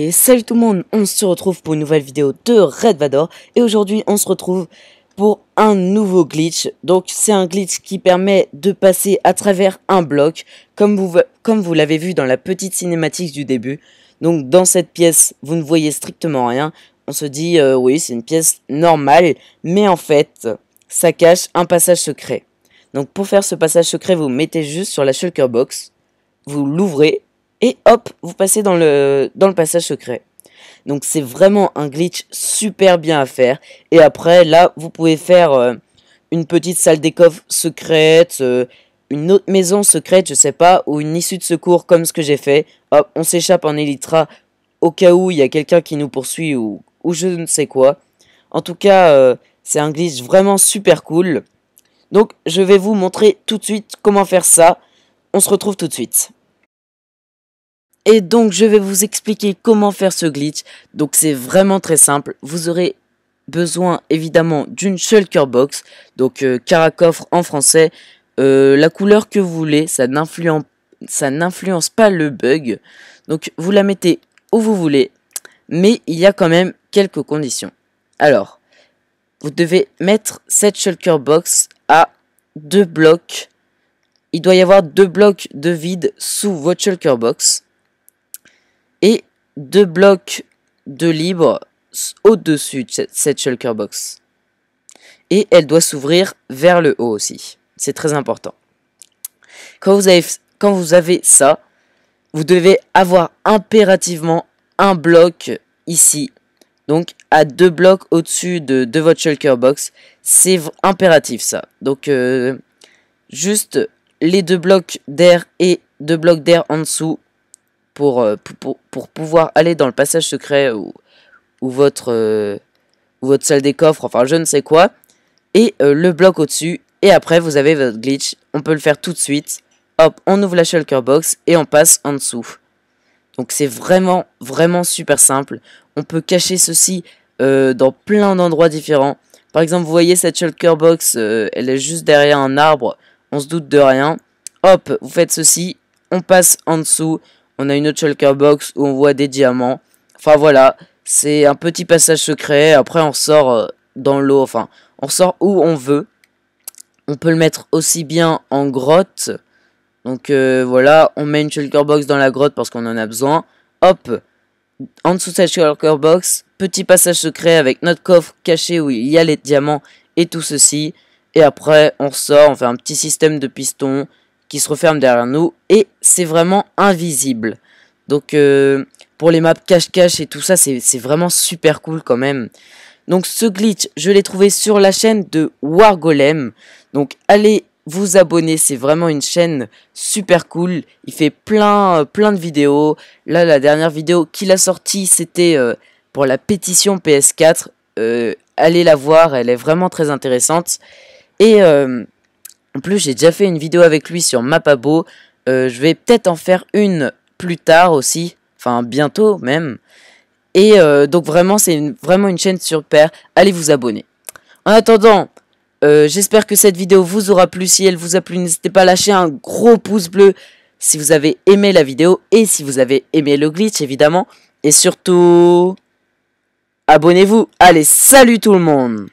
Et salut tout le monde, on se retrouve pour une nouvelle vidéo de Red Vador. Et aujourd'hui on se retrouve pour un nouveau glitch. Donc c'est un glitch qui permet de passer à travers un bloc, comme vous l'avez vu dans la petite cinématique du début. Donc dans cette pièce vous ne voyez strictement rien. On se dit oui c'est une pièce normale, mais en fait ça cache un passage secret. Donc pour faire ce passage secret vous mettez juste sur la shulker box, vous l'ouvrez. Et hop, vous passez dans le passage secret. Donc c'est vraiment un glitch super bien à faire. Et après, là, vous pouvez faire une petite salle des coffres secrète, une autre maison secrète, je sais pas, ou une issue de secours comme ce que j'ai fait. Hop, on s'échappe en Elytra au cas où il y a quelqu'un qui nous poursuit ou je ne sais quoi. En tout cas, c'est un glitch vraiment super cool. Donc je vais vous montrer tout de suite comment faire ça. On se retrouve tout de suite. Et donc je vais vous expliquer comment faire ce glitch. Donc c'est vraiment très simple. Vous aurez besoin évidemment d'une shulker box. Donc Caracoffre en français. La couleur que vous voulez, ça n'influence pas le bug. Donc vous la mettez où vous voulez. Mais il y a quand même quelques conditions. Alors, vous devez mettre cette shulker box à 2 blocs. Il doit y avoir 2 blocs de vide sous votre shulker box. Et 2 blocs de libre au-dessus de cette shulker box. Et elle doit s'ouvrir vers le haut aussi. C'est très important. Quand vous avez ça, vous devez avoir impérativement un bloc ici. Donc à 2 blocs au-dessus de votre shulker box. C'est impératif ça. Donc juste les 2 blocs d'air et 2 blocs d'air en dessous. Pour pouvoir aller dans le passage secret ou votre salle des coffres, enfin je ne sais quoi, et le bloc au-dessus, et après vous avez votre glitch. On peut le faire tout de suite. Hop, on ouvre la shulker box et on passe en dessous. Donc c'est vraiment super simple. On peut cacher ceci dans plein d'endroits différents. Par exemple, vous voyez cette shulker box, elle est juste derrière un arbre, on se doute de rien. Hop, vous faites ceci, on passe en dessous. On a une autre shulker box où on voit des diamants. Enfin voilà, c'est un petit passage secret. Après on sort dans l'eau, enfin on sort où on veut. On peut le mettre aussi bien en grotte. Donc voilà, on met une shulker box dans la grotte parce qu'on en a besoin. Hop, en dessous de cette shulker box, petit passage secret avec notre coffre caché où il y a les diamants et tout ceci. Et après on sort, on fait un petit système de pistons qui se referme derrière nous, et c'est vraiment invisible. Donc pour les maps cache-cache et tout ça, c'est vraiment super cool quand même. Donc ce glitch, je l'ai trouvé sur la chaîne de Wargolem. Donc allez vous abonner, c'est vraiment une chaîne super cool. Il fait plein de vidéos. Là, la dernière vidéo qu'il a sortie, c'était pour la pétition PS4. Allez la voir, elle est vraiment très intéressante. Et en plus, j'ai déjà fait une vidéo avec lui sur Mapabo. Je vais peut-être en faire une plus tard aussi. Enfin, bientôt même. Et donc vraiment, c'est vraiment une chaîne super. Allez vous abonner. En attendant, j'espère que cette vidéo vous aura plu. Si elle vous a plu, n'hésitez pas à lâcher un gros pouce bleu si vous avez aimé la vidéo. Et si vous avez aimé le glitch, évidemment. Et surtout, abonnez-vous. Allez, salut tout le monde!